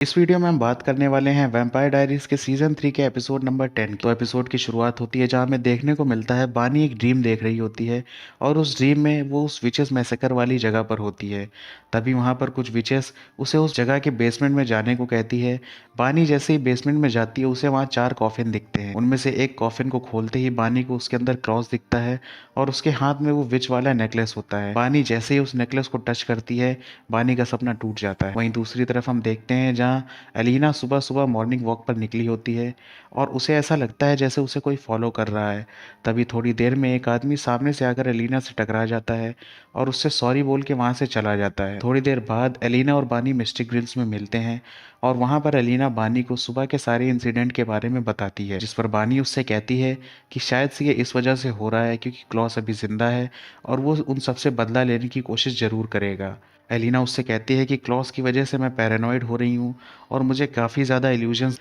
इस वीडियो में हम बात करने वाले हैं वैम्पायर डायरीज के सीजन 3 के एपिसोड नंबर 10 की। तो एपिसोड की शुरुआत होती है जहां हमें देखने को मिलता है बानी एक ड्रीम देख रही होती है और उस ड्रीम में वो उस विचेस मैसेकर वाली जगह पर होती है। तभी वहां पर कुछ विचेस उसे उस जगह के बेसमेंट में जाने को कहती है। बानी जैसे ही बेसमेंट में जाती है उसे वहां 4 कॉफिन दिखते हैं। उनमें से एक कॉफिन को खोलते ही बानी को उसके अंदर क्रॉस दिखता है और उसके हाथ में वो विच वाला नेकलेस होता है। बानी जैसे ही उस नेकलेस को टच करती है बानी का सपना टूट जाता है। वहीं दूसरी तरफ हम देखते हैं जहाँ एलिना सुबह सुबह मॉर्निंग वॉक पर निकली होती है और उसे ऐसा लगता है जैसे उसे कोई फॉलो कर रहा है। तभी थोड़ी देर में एक आदमी सामने से आकर एलिना से टकरा जाता है और उससे सॉरी बोल के वहां से चला जाता है। थोड़ी देर बाद एलिना और बानी मिस्टिक ग्रिल्स में मिलते हैं और वहां पर एलिना बानी को सुबह के सारे इंसिडेंट के बारे में बताती है, जिस पर बानी उससे कहती है कि शायद से ये इस वजह से हो रहा है क्योंकि क्लॉस अभी जिंदा है और वो उन सबसे बदला लेने की कोशिश जरूर करेगा। एलिना उससे कहती है कि क्लॉस की वजह से मैं पैरानॉइड हो रही हूँ और मुझे काफ़ी ज़्यादा इल्यूजन्स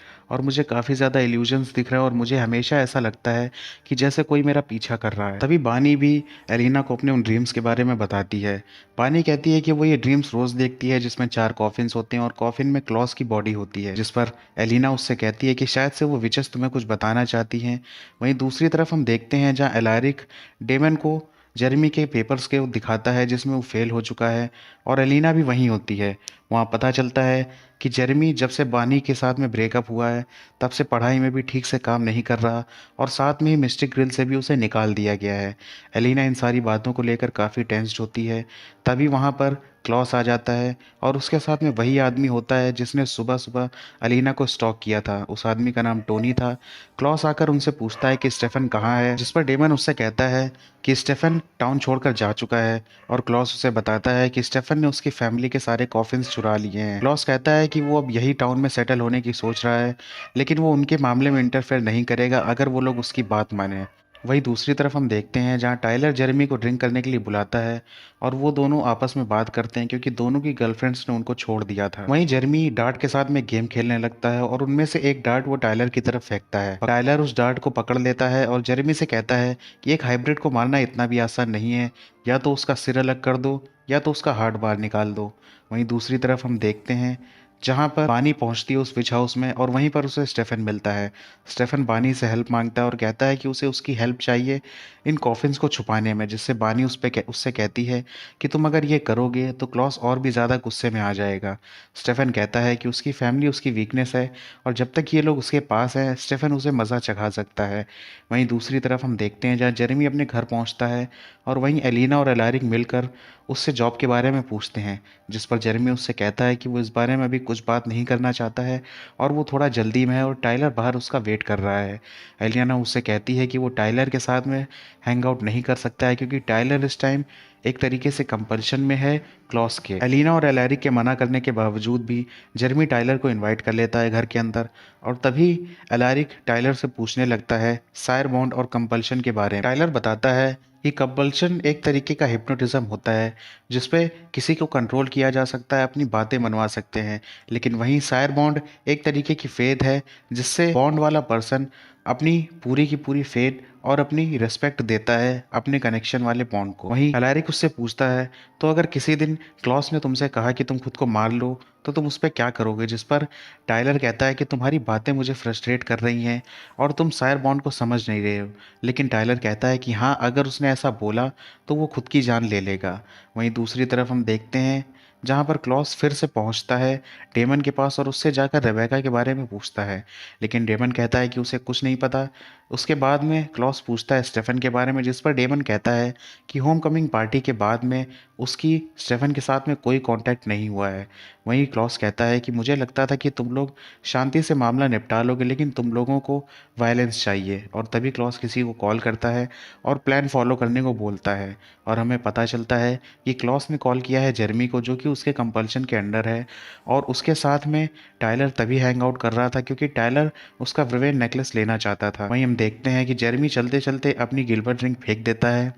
दिख रहा है और मुझे हमेशा ऐसा लगता है कि जैसे कोई मेरा पीछा कर रहा है। तभी बानी भी एलिना को अपने उन ड्रीम्स के बारे में बताती है। बानी कहती है कि वो ये ड्रीम्स रोज़ देखती है जिसमें 4 कॉफिन्स होते हैं और कॉफिन में क्लॉस की बॉडी होती है, जिस पर एलिना उससे कहती है कि शायद से वो विचेस तुम्हें कुछ बताना चाहती हैं। वहीं दूसरी तरफ हम देखते हैं जहाँ एलारिक डेमन को जेरेमी के पेपर्स के वो दिखाता है जिसमें वो फेल हो चुका है और एलिना भी वहीं होती है। वहाँ पता चलता है कि जेरेमी जब से बानी के साथ में ब्रेकअप हुआ है तब से पढ़ाई में भी ठीक से काम नहीं कर रहा और साथ में ही मिस्टिक ग्रिल से भी उसे निकाल दिया गया है। एलिना इन सारी बातों को लेकर काफ़ी टेंस्ड होती है। तभी वहाँ पर क्लॉस आ जाता है और उसके साथ में वही आदमी होता है जिसने सुबह सुबह एलिना को स्टॉक किया था। उस आदमी का नाम टोनी था। क्लॉस आकर उनसे पूछता है कि स्टेफन कहाँ है, जिस पर डेमन उससे कहता है कि स्टेफन टाउन छोड़कर जा चुका है और क्लॉस उसे बताता है कि स्टेफन ने उसकी फैमिली के सारे कॉफिन्स चुरा लिए हैं। क्लॉस कहता है कि वो अब यही टाउन में सेटल होने की सोच रहा है, लेकिन वो उनके मामले में इंटरफेयर नहीं करेगा अगर वो लोग उसकी बात माने। वहीं दूसरी तरफ हम देखते हैं जहां टाइलर जेरेमी को ड्रिंक करने के लिए बुलाता है और वो दोनों आपस में बात करते हैं क्योंकि दोनों की गर्लफ्रेंड्स ने उनको छोड़ दिया था। वहीं जेरेमी डार्ट के साथ में गेम खेलने लगता है और उनमें से एक डार्ट वो टाइलर की तरफ फेंकता है। टाइलर उस डार्ट को पकड़ लेता है और जेरेमी से कहता है कि एक हाइब्रिड को मारना इतना भी आसान नहीं है, या तो उसका सिर अलग कर दो या तो उसका हार्ट बाहर निकाल दो। वहीं दूसरी तरफ हम देखते हैं जहां पर बानी पहुंचती है उस विच हाउस में और वहीं पर उसे स्टेफन मिलता है। स्टेफन बानी से हेल्प मांगता है और कहता है कि उसे उसकी हेल्प चाहिए इन कॉफिन्स को छुपाने में, जिससे बानी उससे कहती है कि तुम अगर ये करोगे तो क्लॉस और भी ज़्यादा गुस्से में आ जाएगा। स्टेफन कहता है कि उसकी फैमिली उसकी वीकनेस है और जब तक ये लोग उसके पास हैं स्टेफन उसे मज़ा चखा सकता है। वहीं दूसरी तरफ हम देखते हैं जहाँ जेरेमी अपने घर पहुँचता है और वहीं एलिना और एलारिक मिलकर उससे जॉब के बारे में पूछते हैं, जिस पर जेरेमी उससे कहता है कि वो इस बारे में अभी कुछ बात नहीं करना चाहता है और वो थोड़ा जल्दी में है और टाइलर बाहर उसका वेट कर रहा है। एलियाना उससे कहती है कि वो टाइलर के साथ में हैंग आउट नहीं कर सकता है क्योंकि टाइलर इस टाइम एक तरीके से कंपल्शन में है क्लॉस के। एलिना और एलैरिक के मना करने के बावजूद भी जेरेमी टाइलर को इनवाइट कर लेता है घर के अंदर और तभी एलैरिक टाइलर से पूछने लगता है सायर बॉन्ड और कंपल्शन के बारे में। टाइलर बताता है कि कंपल्शन एक तरीके का हिप्नोटिज्म होता है जिसपे किसी को कंट्रोल किया जा सकता है, अपनी बातें मनवा सकते हैं, लेकिन वहीं सायर बॉन्ड एक तरीके की फेथ है जिससे बॉन्ड वाला पर्सन अपनी पूरी की पूरी फेथ और अपनी रिस्पेक्ट देता है अपने कनेक्शन वाले बॉन्ड को। वहीं अलैरिक उससे पूछता है तो अगर किसी दिन क्लॉस ने तुमसे कहा कि तुम खुद को मार लो तो तुम उस पर क्या करोगे, जिस पर टाइलर कहता है कि तुम्हारी बातें मुझे फ्रस्ट्रेट कर रही हैं और तुम सायर बॉन्ड को समझ नहीं रहे हो। लेकिन टाइलर कहता है कि हाँ, अगर उसने ऐसा बोला तो वो खुद की जान ले लेगा। वहीं दूसरी तरफ हम देखते हैं जहाँ पर क्लॉस फिर से पहुँचता है डेमन के पास और उससे जाकर रेबेका के बारे में पूछता है, लेकिन डेमन कहता है कि उसे कुछ नहीं पता। उसके बाद में क्लॉस पूछता है स्टेफन के बारे में, जिस पर डेमन कहता है कि होम कमिंग पार्टी के बाद में उसकी स्टेफन के साथ में कोई कांटेक्ट नहीं हुआ है। वहीं क्लॉस कहता है कि मुझे लगता था कि तुम लोग शांति से मामला निपटा लोगे लेकिन तुम लोगों को वायलेंस चाहिए। और तभी क्लॉस किसी को कॉल करता है और प्लान फॉलो करने को बोलता है और हमें पता चलता है कि क्लॉस ने कॉल किया है जेरेमी को जो कि उसके कंपल्शन के अंडर है और उसके साथ में टाइलर तभी हैंग आउट कर रहा था क्योंकि टाइलर उसका विवेन नेकलेस लेना चाहता था। वहीं हम देखते हैं कि जेरेमी चलते चलते अपनी गिल्बर्ट रिंग फेंक देता है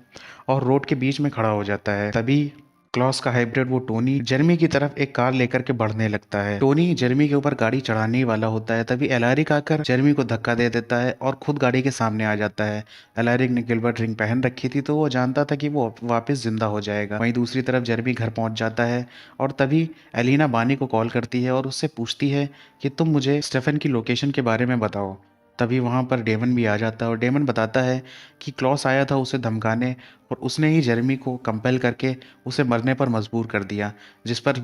और रोड के बीच में खड़ा हो जाता है। तभी क्लॉस का हाइब्रिड वो टोनी जेरमी की तरफ एक कार लेकर के बढ़ने लगता है। टोनी जेरमी के ऊपर गाड़ी चढ़ाने ही वाला होता है, तभी एलारिक आकर जेरमी को धक्का दे देता है और खुद गाड़ी के सामने आ जाता है। एलारिक ने गिलबर्ट रिंग पहन रखी थी, तो वो जानता था कि वो वापस जिंदा हो जाएगा। वहीं दूसरी तरफ जेरमी घर पहुंच जाता है और तभी एलिना बानी को कॉल करती है और उससे पूछती है कि तुम मुझे स्टेफन की लोकेशन के बारे में बताओ। तभी वहां पर डेमन भी आ जाता है और डेमन बताता है कि क्लॉस आया था उसे धमकाने और उसने ही जेरेमी को कंपेल करके उसे मरने पर मजबूर कर दिया। जिस पर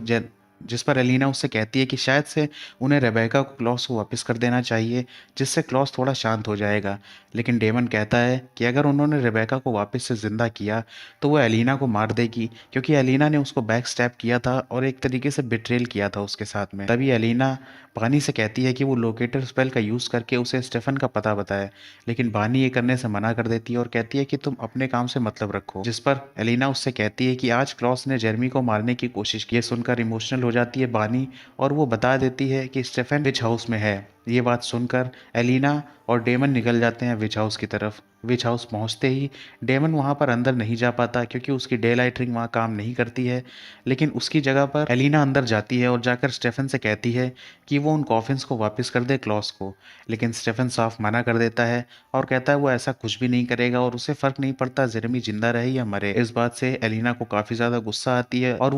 जिस पर एलिना उससे कहती है कि शायद से उन्हें रेबेका को क्लॉस को वापस कर देना चाहिए, जिससे क्लॉस थोड़ा शांत हो जाएगा। लेकिन डेमन कहता है कि अगर उन्होंने रेबेका को वापस से जिंदा किया तो वो एलिना को मार देगी, क्योंकि एलिना ने उसको बैक स्टैप किया था और एक तरीके से बिट्रेल किया था उसके साथ में। तभी एलिना बानी से कहती है कि वो लोकेटर स्पेल का यूज़ करके उसे स्टेफन का पता बताए, लेकिन बानी ये करने से मना कर देती है और कहती है कि तुम अपने काम से मतलब रखो। जिस पर एलिना उससे कहती है कि आज क्लॉस ने जेरमी को मारने की कोशिश की। ये सुनकर इमोशनल हो जाती है बानी और वो बता देती है कि स्टेफन विच हाउस में है। ये बात सुनकर एलिना और डेमन निकल जाते हैं विच हाउस की तरफ। विच हाउस पहुंचते ही डेमन वहां पर अंदर नहीं जा पाता, क्योंकि उसकी डे लाइट रिंग वहां काम नहीं करती है। लेकिन उसकी जगह पर एलिना अंदर जाती है और जाकर स्टेफन से कहती है कि वो उन कॉफिन्स को वापस कर दे क्लॉस को। लेकिन स्टेफन साफ मना कर देता है और कहता है वो ऐसा कुछ भी नहीं करेगा और उसे फर्क नहीं पड़ता जेरेमी जिंदा रहे या मरे। इस बात से एलिना को काफी ज्यादा गुस्सा आती है और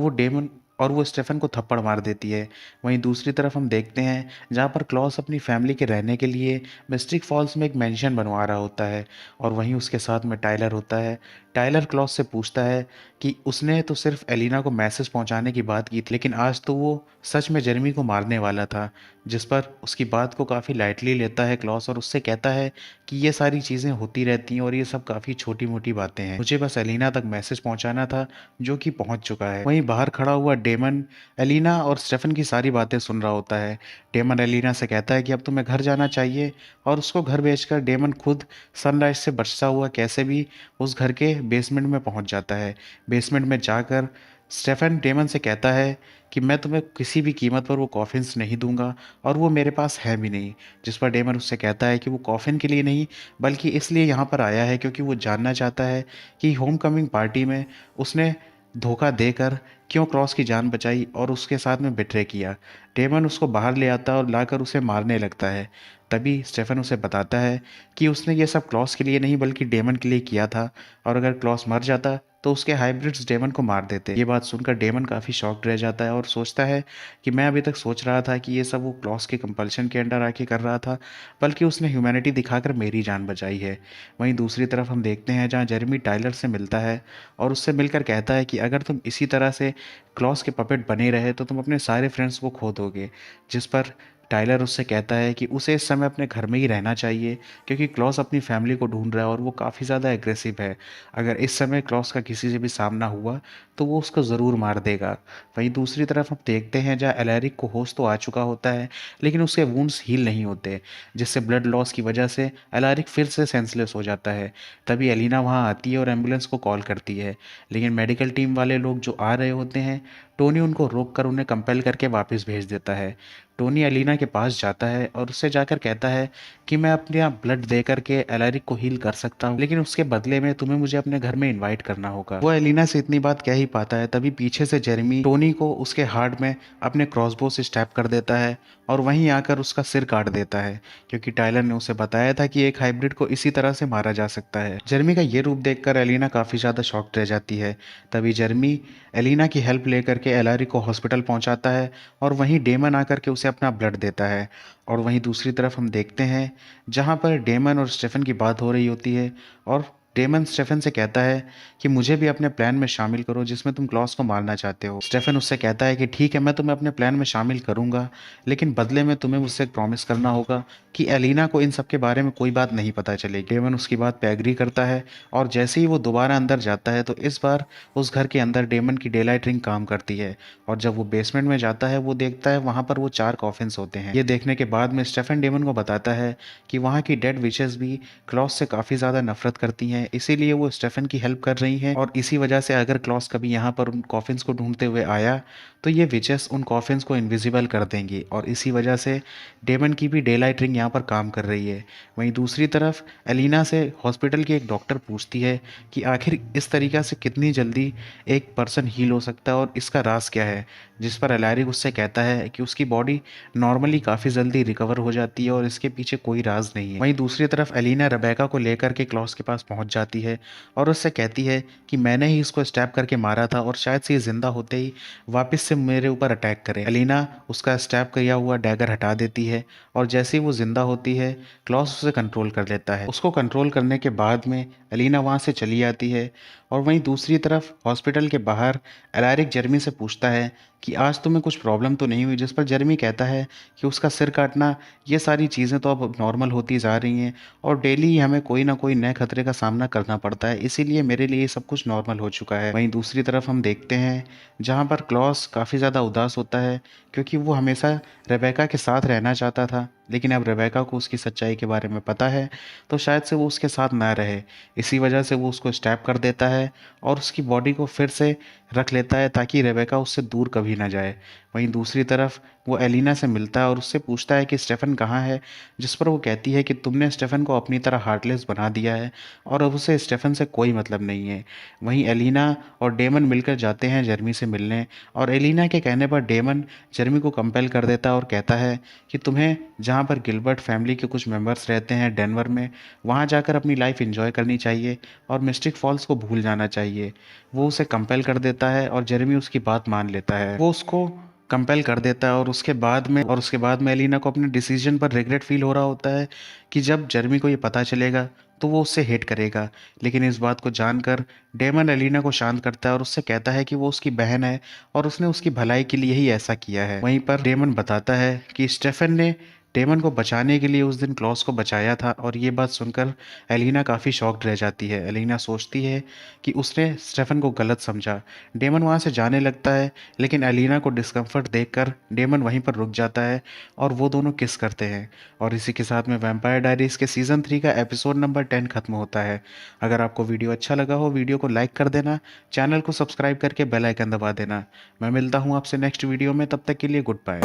वो स्टेफन को थप्पड़ मार देती है। वहीं दूसरी तरफ हम देखते हैं जहाँ पर क्लॉस अपनी फैमिली के रहने के लिए मिस्टिक फॉल्स में एक मेंशन बनवा रहा होता है और वहीं उसके साथ में टाइलर होता है। टाइलर क्लॉस से पूछता है कि उसने तो सिर्फ एलिना को मैसेज पहुंचाने की बात की थी, लेकिन आज तो वो सच में जेरेमी को मारने वाला था। जिस पर उसकी बात को काफ़ी लाइटली लेता है क्लॉस और उससे कहता है कि ये सारी चीज़ें होती रहती हैं और ये सब काफ़ी छोटी मोटी बातें हैं, मुझे बस एलिना तक मैसेज पहुंचाना था जो कि पहुंच चुका है। वहीं बाहर खड़ा हुआ डेमन एलिना और स्टेफन की सारी बातें सुन रहा होता है। डेमन एलिना से कहता है कि अब तुम्हें घर जाना चाहिए और उसको घर भेजकर डेमन खुद सनराइज से बचता हुआ कैसे भी उस घर के बेसमेंट में पहुंच जाता है। बेसमेंट में जाकर स्टेफन डेमन से कहता है कि मैं तुम्हें किसी भी कीमत पर वो कॉफिन्स नहीं दूंगा और वो मेरे पास है भी नहीं। जिस पर डेमन उससे कहता है कि वो कॉफिन के लिए नहीं बल्कि इसलिए यहाँ पर आया है क्योंकि वो जानना चाहता है कि होम कमिंग पार्टी में उसने धोखा देकर क्यों क्रॉस की जान बचाई और उसके साथ में बिट्रे किया। डेमन उसको बाहर ले आता और लाकर उसे मारने लगता है। तभी स्टेफन उसे बताता है कि उसने ये सब क्लॉस के लिए नहीं बल्कि डेमन के लिए किया था और अगर क्लॉस मर जाता तो उसके हाइब्रिड्स डेमन को मार देते। ये बात सुनकर डेमन काफ़ी शॉक्ड रह जाता है और सोचता है कि मैं अभी तक सोच रहा था कि ये सब वो क्लॉस के कंपल्शन के अंडर आके कर रहा था, बल्कि उसने ह्यूमैनिटी दिखाकर मेरी जान बचाई है। वहीं दूसरी तरफ हम देखते हैं जहाँ जेरेमी टाइलर से मिलता है और उससे मिलकर कहता है कि अगर तुम इसी तरह से क्लॉस के पपेट बने रहे तो तुम अपने सारे फ्रेंड्स को खो दोगे। जिस पर टाइलर उससे कहता है कि उसे इस समय अपने घर में ही रहना चाहिए, क्योंकि क्लॉस अपनी फैमिली को ढूंढ रहा है और वो काफ़ी ज़्यादा एग्रेसिव है। अगर इस समय क्लॉस का किसी से भी सामना हुआ तो वो उसको ज़रूर मार देगा। वहीं दूसरी तरफ हम देखते हैं जहाँ एलैरिक को होश तो आ चुका होता है, लेकिन उसके वुंड्स हील नहीं होते, जिससे ब्लड लॉस की वजह से एलैरिक फिर से सेंसलेस हो जाता है। तभी एलिना वहाँ आती है और एम्बुलेंस को कॉल करती है, लेकिन मेडिकल टीम वाले लोग जो आ रहे होते हैं, टोनी उनको रोक कर उन्हें कंपेल करके वापस भेज देता है। टोनी एलिना के पास जाता है और उससे जाकर कहता है कि मैं अपने यहाँ ब्लड दे करके एलैरिक को हील कर सकता हूँ, लेकिन उसके बदले में तुम्हें मुझे अपने घर में इनवाइट करना होगा। वो एलिना से इतनी बात कह ही पाता है, तभी पीछे से जेरेमी टोनी को उसके हार्ट में अपने क्रॉसबो से स्टैप कर देता है और वहीं आकर उसका सिर काट देता है, क्योंकि टाइलर ने उसे बताया था कि एक हाइब्रिड को इसी तरह से मारा जा सकता है। जेरेमी का ये रूप देखकर एलिना काफ़ी ज़्यादा शॉक्ड रह जाती है। तभी जेरेमी एलिना की हेल्प लेकर के एलैरिक को हॉस्पिटल पहुंचाता है और वहीं डेमन आकर के उसे अपना ब्लड देता है। और वहीं दूसरी तरफ हम देखते हैं जहां पर डेमन और स्टेफन की बात हो रही होती है और डेमन स्टेफन से कहता है कि मुझे भी अपने प्लान में शामिल करो जिसमें तुम क्लॉस को मारना चाहते हो। स्टेफन उससे कहता है कि ठीक है, मैं तुम्हें अपने प्लान में शामिल करूंगा, लेकिन बदले में तुम्हें मुझसे एक प्रॉमिस करना होगा कि एलिना को इन सब के बारे में कोई बात नहीं पता चलेगी। डेमन उसकी बात पे एग्री करता है और जैसे ही वो दोबारा अंदर जाता है तो इस बार उस घर के अंदर डेमन की डेलाइट रिंग काम करती है और जब वो बेसमेंट में जाता है वो देखता है वहां पर वो 4 कॉफिन्स होते हैं। ये देखने के बाद में स्टेफन डेमन को बताता है कि वहां की डेड विचेस भी क्लॉस से काफ़ी ज़्यादा नफरत करती हैं, हैं, इसीलिए वो स्टेफन की हेल्प कर रही हैं और इसी वजह से अगर क्लॉस कभी यहाँ पर उन कॉफिन्स को ढूंढते हुए आया तो ये विचेस उन कॉफिन्स को इनविजिबल कर देंगी और इसी वजह से डेमन की भी डे लाइट रिंग यहाँ पर काम कर रही है। वहीं दूसरी तरफ एलिना से हॉस्पिटल की एक डॉक्टर पूछती है कि आखिर इस तरीक़ा से कितनी जल्दी एक पर्सन हील हो सकता है और इसका राज क्या है, जिस पर एलैरिक उससे कहता है कि उसकी बॉडी नॉर्मली काफ़ी जल्दी रिकवर हो जाती है और इसके पीछे कोई राज नहीं है। वहीं दूसरी तरफ एलिना रेबेका को लेकर के क्लॉस के पास पहुंच जाती है और उससे कहती है कि मैंने ही इसको स्टैब करके मारा था और शायद से ये जिंदा होते ही वापस से मेरे ऊपर अटैक करे। एलिना उसका स्टैब किया हुआ डैगर हटा देती है और जैसे ही वो जिंदा होती है क्लॉस उसे कंट्रोल कर लेता है। उसको कंट्रोल करने के बाद में एलिना वहाँ से चली आती है और वहीं दूसरी तरफ हॉस्पिटल के बाहर एलैरिक जेरमी से पूछता है कि आज तुम्हें कुछ प्रॉब्लम तो नहीं हुई, जिस पर जेरमी कहता है कि उसका सिर काटना ये सारी चीज़ें तो अब नॉर्मल होती जा रही हैं और डेली हमें कोई ना कोई नए खतरे का सामना करना पड़ता है, इसीलिए मेरे लिए सब कुछ नॉर्मल हो चुका है। वहीं दूसरी तरफ हम देखते हैं जहाँ पर क्लॉस काफ़ी ज़्यादा उदास होता है क्योंकि वो हमेशा रेबेका के साथ रहना चाहता था, लेकिन अब रेबेका को उसकी सच्चाई के बारे में पता है तो शायद से वो उसके साथ ना रहे। इसी वजह से वो उसको स्टैप कर देता है और उसकी बॉडी को फिर से रख लेता है ताकि रेबेका उससे दूर कभी ना जाए। वहीं दूसरी तरफ वो एलिना से मिलता है और उससे पूछता है कि स्टेफन कहाँ है, जिस पर वो कहती है कि तुमने स्टेफन को अपनी तरह हार्टलेस बना दिया है और अब उसे स्टेफन से कोई मतलब नहीं है। वहीं एलिना और डेमन मिलकर जाते हैं जेरमी से मिलने और एलिना के कहने पर डेमन जेरमी को कंपेल कर देता है और कहता है कि तुम्हें जहाँ पर गिलबर्ट फैमिली के कुछ मेंबर्स रहते हैं डेनवर में, वहाँ जाकर अपनी लाइफ एंजॉय करनी चाहिए और मिस्टिक फॉल्स को भूल जाना चाहिए। वो उसे कंपेल कर देता है और जेरमी उसकी बात मान लेता है। वो उसको कंपेल कर देता है और उसके बाद में एलिना को अपने डिसीजन पर रिग्रेट फील हो रहा होता है कि जब जेरमी को ये पता चलेगा तो वो उससे हेट करेगा, लेकिन इस बात को जानकर डेमन एलिना को शांत करता है और उससे कहता है कि वो उसकी बहन है और उसने उसकी भलाई के लिए ही ऐसा किया है। वहीं पर डेमन बताता है कि स्टेफन ने डेमन को बचाने के लिए उस दिन क्लॉस को बचाया था और ये बात सुनकर एलिना काफ़ी शॉक्ड रह जाती है। एलिना सोचती है कि उसने स्टेफन को गलत समझा। डेमन वहाँ से जाने लगता है लेकिन एलिना को डिस्कम्फर्ट देखकर डेमन वहीं पर रुक जाता है और वो दोनों किस करते हैं और इसी के साथ में वैम्पायर डायरीज के सीज़न 3 का एपिसोड नंबर 10 खत्म होता है। अगर आपको वीडियो अच्छा लगा हो वीडियो को लाइक कर देना, चैनल को सब्सक्राइब करके बेल आइकन दबा देना। मैं मिलता हूँ आपसे नेक्स्ट वीडियो में, तब तक के लिए गुड बाय।